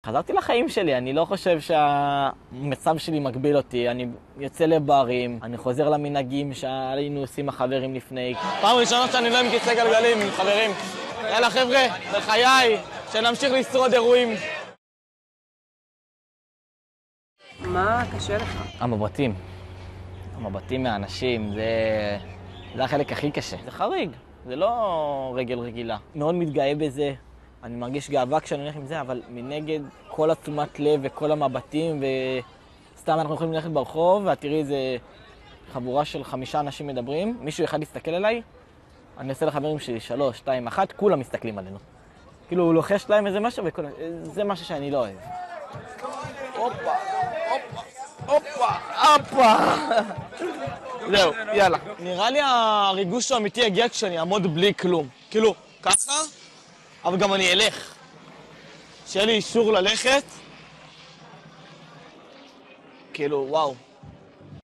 חזרתי לחיים שלי, אני לא חושב שהמצב שלי מגביל אותי. אני יוצא לברים, אני חוזר למנהגים שהיינו עושים החברים לפני. פעם ראשונה שאני לא עם כיסא גלגלים, עם חברים. יאללה חבר'ה, בחיי, שנמשיך לשרוד אירועים. מה קשה לך? המבטים מהאנשים, זה החלק הכי קשה. זה חריג, זה לא רגל רגילה. מאוד מתגאה בזה, אני מרגיש גאווה כשאני הולך עם זה, אבל מנגד כל התשומת לב וכל המבטים, וסתם אנחנו יכולים ללכת ברחוב, ואת תראי איזה חבורה של 5 אנשים מדברים, מישהו אחד יסתכל עליי, אני עושה לחברים שלי 3, 2, 1, כולם מסתכלים עלינו. כאילו הוא לוחש להם איזה משהו, זה משהו שאני לא אוהב. הופה, הופה, הופה. זהו, יאללה. נראה לי הריגוש האמיתי יגיע כשאני אעמוד בלי כלום. כאילו, ככה, אבל גם אני אלך. שיהיה לי אישור ללכת. כאילו, וואו.